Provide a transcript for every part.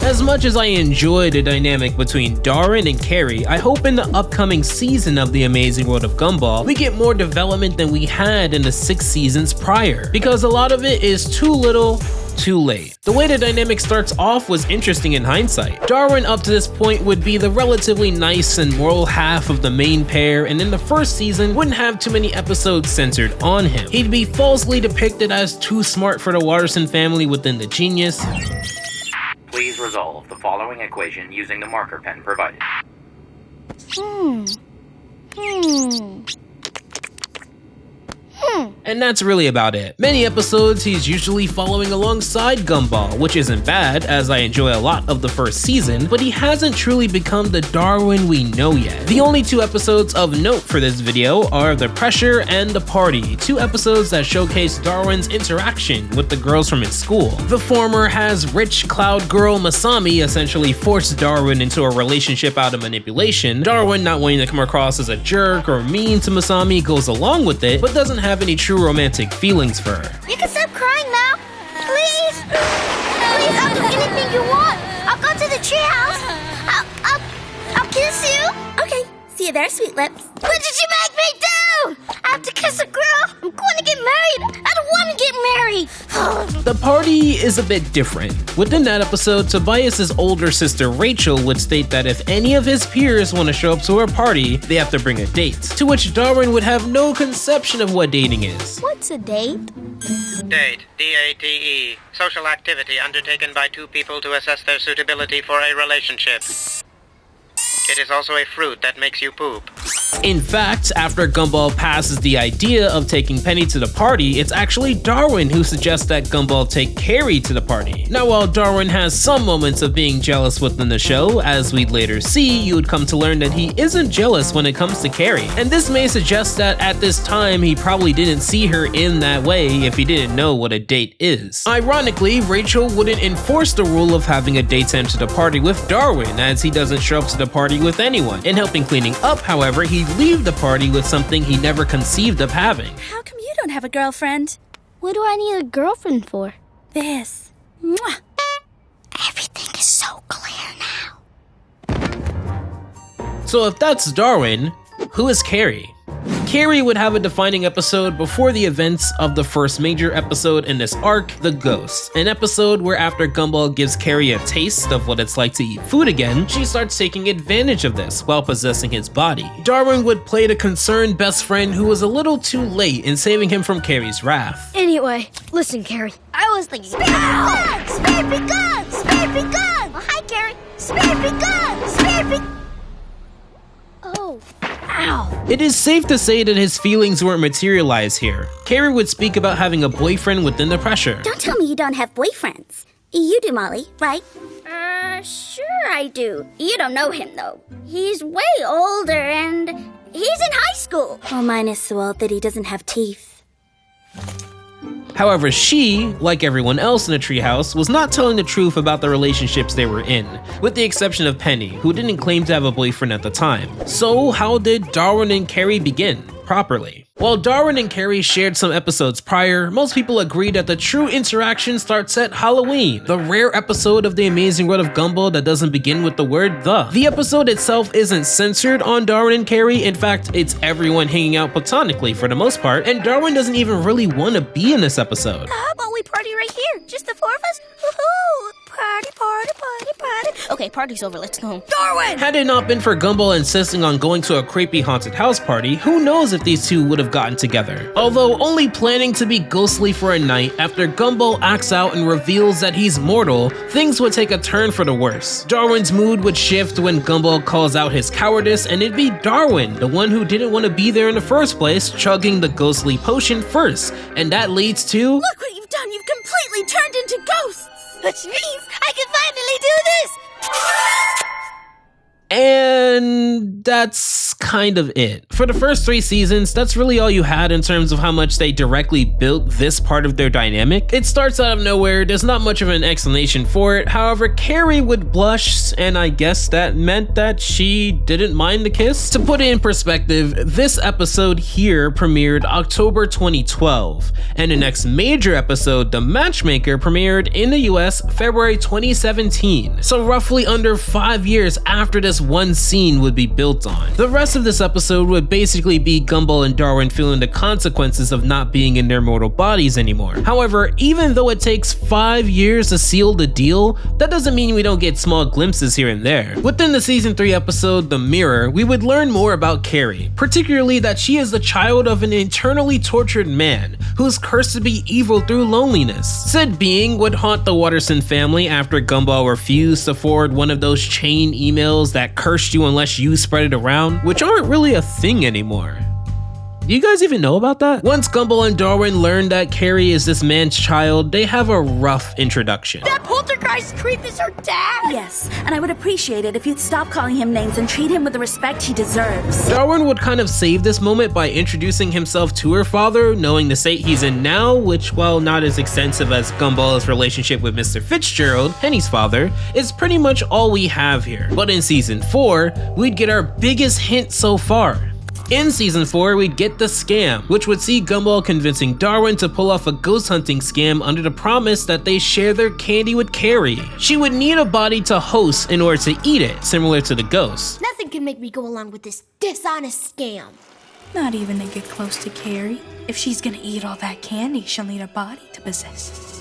As much as I enjoy the dynamic between Darwin and Carrie, I hope in the upcoming season of The Amazing World of Gumball, we get more development than we had in the 6 seasons prior, because a lot of it is too little, too late. The way the dynamic starts off was interesting in hindsight. Darwin up to this point would be the relatively nice and moral half of the main pair, and in the first season wouldn't have too many episodes centered on him. He'd be falsely depicted as too smart for the Watterson family within the genius. Please resolve the following equation using the marker pen provided. And that's really about it. Many episodes he's usually following alongside Gumball, which isn't bad as I enjoy a lot of the first season, but he hasn't truly become the Darwin we know yet. The only 2 episodes of note for this video are The Pressure and The Party, 2 episodes that showcase Darwin's interaction with the girls from his school. The former has rich cloud girl Masami essentially force Darwin into a relationship out of manipulation. Darwin, not wanting to come across as a jerk or mean to Masami, goes along with it, but doesn't have any true romantic feelings for her. You can stop crying now, please. Please, I'll do anything you want. I'll go to the treehouse. I'll kiss you. Okay, see you there, sweet lips. What did you make me do? I have to kiss a girl. I'm going to get married. I don't want to get married. The Party is a bit different. Within that episode, Tobias's older sister Rachel would state that if any of his peers want to show up to her party, they have to bring a date, to which Darwin would have no conception of what dating is. What's a date? Date, D-A-T-E, social activity undertaken by 2 people to assess their suitability for a relationship. It is also a fruit that makes you poop. In fact, after Gumball passes the idea of taking Penny to the party, it's actually Darwin who suggests that Gumball take Carrie to the party. Now, while Darwin has some moments of being jealous within the show, as we'd later see, you would come to learn that he isn't jealous when it comes to Carrie. And this may suggest that at this time, he probably didn't see her in that way if he didn't know what a date is. Ironically, Rachel wouldn't enforce the rule of having a date to the party with Darwin, as he doesn't show up to the party with anyone. In helping cleaning up, however, he'd leave the party with something he never conceived of having. How come you don't have a girlfriend? What do I need a girlfriend for? This. Mwah. Everything is so clear now. So if that's Darwin, who is Carrie? Carrie would have a defining episode before the events of the first major episode in this arc, The Ghost. An episode where after Gumball gives Carrie a taste of what it's like to eat food again, she starts taking advantage of this while possessing his body. Darwin would play the concerned best friend who was a little too late in saving him from Carrie's wrath. Anyway, listen, Carrie. I was thinking. Spare me gun! Spare me gun! Oh, hi, Carrie. Spare me gun! Spare me. Oh. Ow. It is safe to say that his feelings weren't materialized here. Carrie would speak about having a boyfriend within The Pressure. Don't tell me you don't have boyfriends. You do, Molly, right? Sure I do. You don't know him, though. He's way older and he's in high school. Oh, mine is so old that he doesn't have teeth. However, she, like everyone else in the treehouse, was not telling the truth about the relationships they were in, with the exception of Penny, who didn't claim to have a boyfriend at the time. So how did Darwin and Carrie begin properly? While Darwin and Carrie shared some episodes prior, most people agree that the true interaction starts at Halloween, the rare episode of The Amazing World of Gumball that doesn't begin with the word the. The episode itself isn't censored on Darwin and Carrie. In fact, it's everyone hanging out platonically for the most part, and Darwin doesn't even really want to be in this episode. How about we party right here? Just the 4 of us? Woohoo! Party, party, party, party. Okay, party's over. Let's go home. Darwin! Had it not been for Gumball insisting on going to a creepy haunted house party, who knows if these two would have gotten together. Although only planning to be ghostly for a night, after Gumball acts out and reveals that he's mortal, things would take a turn for the worse. Darwin's mood would shift when Gumball calls out his cowardice, and it'd be Darwin, the one who didn't want to be there in the first place, chugging the ghostly potion first, and that leads to— Look what you've done! You've completely turned into ghosts! Which means I can finally do this! And that's kind of it. For the first 3 seasons, that's really all you had in terms of how much they directly built this part of their dynamic. It starts out of nowhere, there's not much of an explanation for it. However, Carrie would blush, and I guess that meant that she didn't mind the kiss. To put it in perspective, this episode here premiered October 2012, and the next major episode, The Matchmaker, premiered in the US February 2017. So roughly under 5 years after this one scene would be built on. The rest of this episode would basically be Gumball and Darwin feeling the consequences of not being in their mortal bodies anymore. However, even though it takes 5 years to seal the deal, that doesn't mean we don't get small glimpses here and there. Within the season 3 episode, The Mirror, we would learn more about Carrie, particularly that she is the child of an internally tortured man who's cursed to be evil through loneliness. Said being would haunt the Watterson family after Gumball refused to forward one of those chain emails that cursed you unless you spread it around, which aren't really a thing anymore. Do you guys even know about that? Once Gumball and Darwin learn that Carrie is this man's child, they have a rough introduction. That poltergeist creep is her dad! Yes, and I would appreciate it if you'd stop calling him names and treat him with the respect he deserves. Darwin would kind of save this moment by introducing himself to her father, knowing the state he's in now, which, while not as extensive as Gumball's relationship with Mr. Fitzgerald, Penny's father, is pretty much all we have here. But in season 4, we'd get our biggest hint so far. In season 4, we'd get the scam, which would see Gumball convincing Darwin to pull off a ghost hunting scam under the promise that they share their candy with Carrie. She would need a body to host in order to eat it, similar to the ghost. Nothing can make me go along with this dishonest scam. Not even to get close to Carrie. If she's gonna eat all that candy, she'll need a body to possess.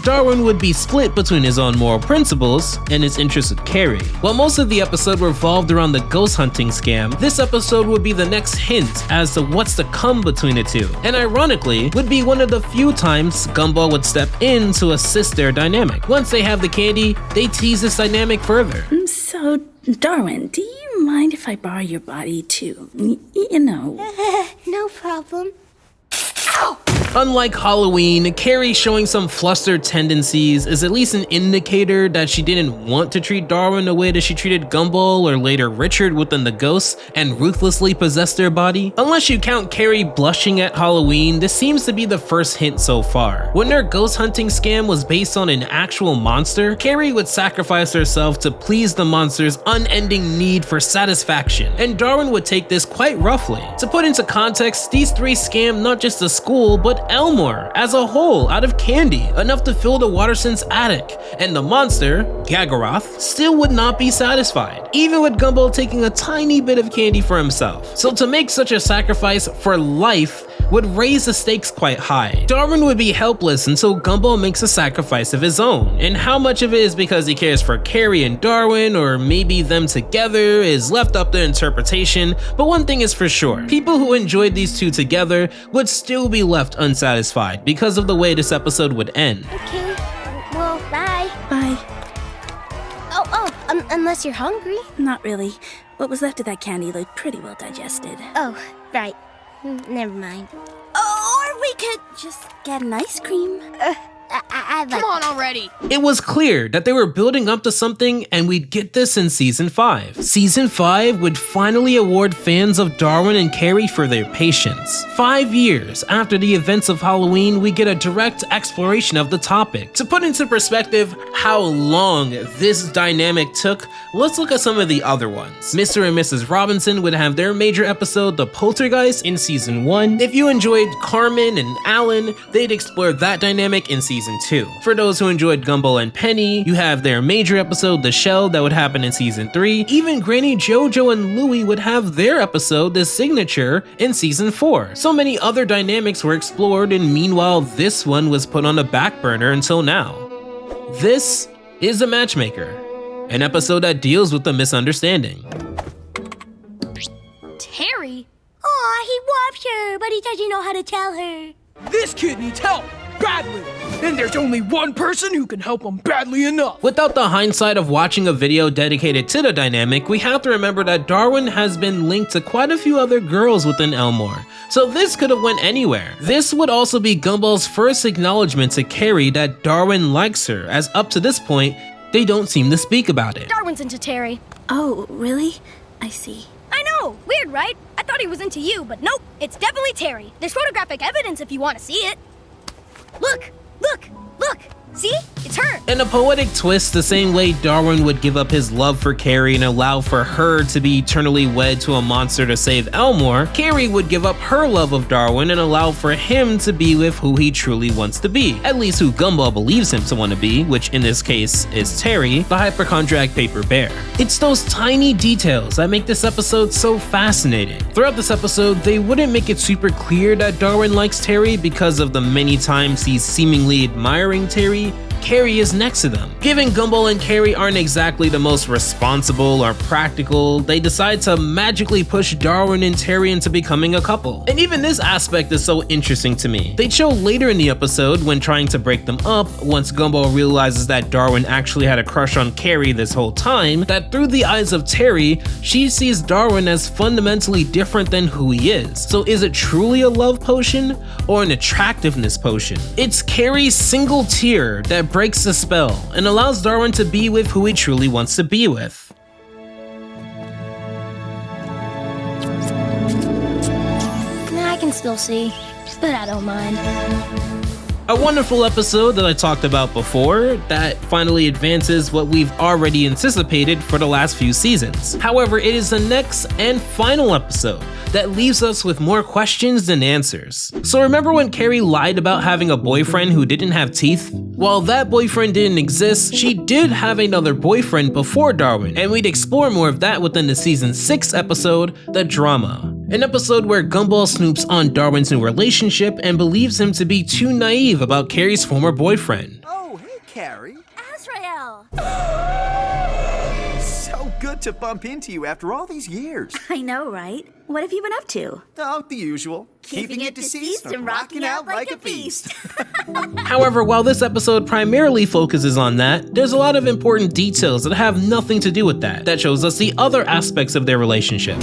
Darwin would be split between his own moral principles and his interest with Carrie. While most of the episode revolved around the ghost hunting scam, this episode would be the next hint as to what's to come between the two, and ironically, would be one of the few times Gumball would step in to assist their dynamic. Once they have the candy, they tease this dynamic further. So, Darwin, do you mind if I borrow your body too? You know. No problem. Unlike Halloween, Carrie showing some flustered tendencies is at least an indicator that she didn't want to treat Darwin the way that she treated Gumball or later Richard within the Ghosts and ruthlessly possess their body. Unless you count Carrie blushing at Halloween, this seems to be the first hint so far. When their ghost hunting scam was based on an actual monster, Carrie would sacrifice herself to please the monster's unending need for satisfaction, and Darwin would take this quite roughly. To put into context, these 3 scammed not just the school, but Elmore as a whole out of candy, enough to fill the Watterson's attic, and the monster, Gagaroth, still would not be satisfied, even with Gumball taking a tiny bit of candy for himself. So to make such a sacrifice for life would raise the stakes quite high. Darwin would be helpless until Gumball makes a sacrifice of his own, and how much of it is because he cares for Carrie and Darwin, or maybe them together, is left up to interpretation, but one thing is for sure, people who enjoyed these two together would still be left unsatisfied because of the way this episode would end. Okay, well, bye. Bye. Unless you're hungry. Not really. What was left of that candy looked pretty well digested. Oh, right. Never mind. Or we could just get an ice cream. I'd like... Come on already! It was clear that they were building up to something, and we'd get this in season 5. Season 5 would finally award fans of Darwin and Carrie for their patience. 5 years after the events of Halloween, we get a direct exploration of the topic. To put into perspective how long this dynamic took, let's look at some of the other ones. Mr. and Mrs. Robinson would have their major episode, The Poltergeist, in season 1. If you enjoyed Carmen and Alan, they'd explore that dynamic in season 2. For those who enjoyed Gumball and Penny, you have their major episode, The Shell, that would happen in season 3. Even Granny JoJo and Louie would have their episode, The Signature, in season 4. So many other dynamics were explored, and meanwhile this one was put on the back burner until now. This is The Matchmaker, an episode that deals with the misunderstanding. Terry? Aw, he whopped her, but he doesn't know how to tell her. This kid needs help, badly, and there's only one person who can help him badly enough. Without the hindsight of watching a video dedicated to the dynamic, we have to remember that Darwin has been linked to quite a few other girls within Elmore, so this could have went anywhere. This would also be Gumball's first acknowledgement to Carrie that Darwin likes her, as up to this point, they don't seem to speak about it. Darwin's into Terry. Oh, really? I see. I know, know. Weird, right? I thought he was into you, but nope. It's definitely Terry. There's photographic evidence if you want to see it. Look! Look! Look! See? It's her! In a poetic twist, the same way Darwin would give up his love for Carrie and allow for her to be eternally wed to a monster to save Elmore, Carrie would give up her love of Darwin and allow for him to be with who he truly wants to be. At least who Gumball believes him to want to be, which in this case is Terry, the hypochondriac paper bear. It's those tiny details that make this episode so fascinating. Throughout this episode, they wouldn't make it super clear that Darwin likes Terry because of the many times he's seemingly admiring Terry. Carrie is next to them. Given Gumball and Carrie aren't exactly the most responsible or practical, they decide to magically push Darwin and Terry into becoming a couple. And even this aspect is so interesting to me. They show later in the episode when trying to break them up, once Gumball realizes that Darwin actually had a crush on Carrie this whole time, that through the eyes of Terry, she sees Darwin as fundamentally different than who he is. So is it truly a love potion or an attractiveness potion? It's Carrie's single tear that breaks the spell and allows Darwin to be with who he truly wants to be with. I can still see, but I don't mind. A wonderful episode that I talked about before that finally advances what we've already anticipated for the last few seasons. However, it is the next and final episode that leaves us with more questions than answers. So remember when Carrie lied about having a boyfriend who didn't have teeth? While that boyfriend didn't exist, she did have another boyfriend before Darwin, and we'd explore more of that within the season 6 episode, The Drama. An episode where Gumball snoops on Darwin's new relationship and believes him to be too naive about Carrie's former boyfriend. Oh, hey, Carrie. Azrael! So good to bump into you after all these years. I know, right? What have you been up to? Oh, the usual. Keeping it deceased and rocking out like a beast. However, while this episode primarily focuses on that, there's a lot of important details that have nothing to do with that shows us the other aspects of their relationship.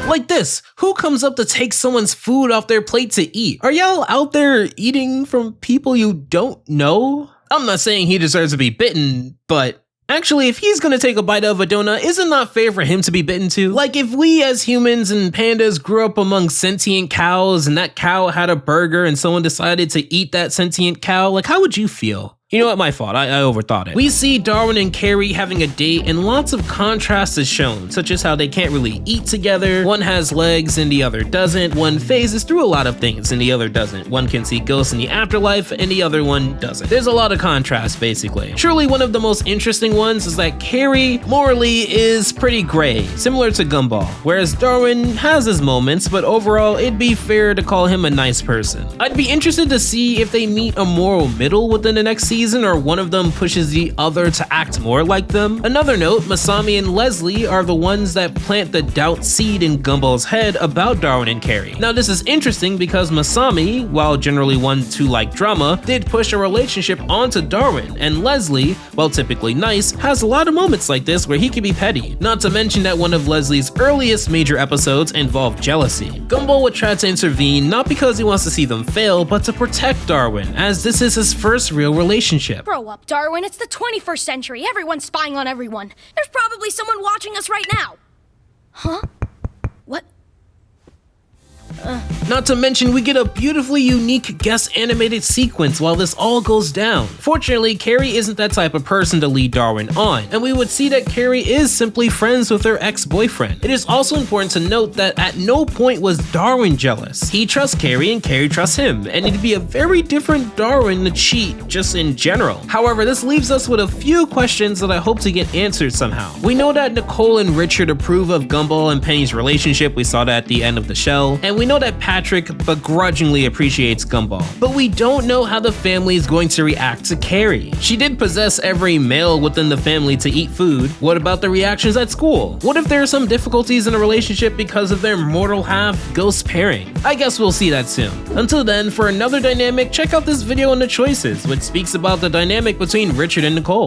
Like this, who comes up to take someone's food off their plate to eat? Are y'all out there eating from people you don't know? I'm not saying he deserves to be bitten, but actually, if he's gonna take a bite of a donut, isn't it not fair for him to be bitten too? Like if we as humans and pandas grew up among sentient cows and that cow had a burger and someone decided to eat that sentient cow, like how would you feel? You know what, my fault, I overthought it. We see Darwin and Carrie having a date and lots of contrast is shown, such as how they can't really eat together, one has legs and the other doesn't, one phases through a lot of things and the other doesn't, one can see ghosts in the afterlife and the other one doesn't. There's a lot of contrast basically. Surely one of the most interesting ones is that Carrie morally is pretty gray, similar to Gumball, whereas Darwin has his moments, but overall it'd be fair to call him a nice person. I'd be interested to see if they meet a moral middle within the next season or one of them pushes the other to act more like them. Another note, Masami and Leslie are the ones that plant the doubt seed in Gumball's head about Darwin and Carrie. Now this is interesting because Masami, while generally one to like drama, did push a relationship onto Darwin, and Leslie, while typically nice, has a lot of moments like this where he can be petty. Not to mention that one of Leslie's earliest major episodes involved jealousy. Gumball would try to intervene not because he wants to see them fail, but to protect Darwin, as this is his first real relationship. Grow up, Darwin. It's the 21st century. Everyone's spying on everyone. There's probably someone watching us right now. Huh? What? Not to mention we get a beautifully unique guest animated sequence while this all goes down. Fortunately, Carrie isn't that type of person to lead Darwin on, and we would see that Carrie is simply friends with her ex-boyfriend. It is also important to note that at no point was Darwin jealous. He trusts Carrie and Carrie trusts him, and it'd be a very different Darwin to cheat just in general. However, this leaves us with a few questions that I hope to get answered somehow. We know that Nicole and Richard approve of Gumball and Penny's relationship, we saw that at the end of the show, and we know that Patrick begrudgingly appreciates Gumball. But we don't know how the family is going to react to Carrie. She did possess every male within the family to eat food. What about the reactions at school? What if there are some difficulties in a relationship because of their mortal half ghost pairing? I guess we'll see that soon. Until then, for another dynamic, check out this video on the choices, which speaks about the dynamic between Richard and Nicole.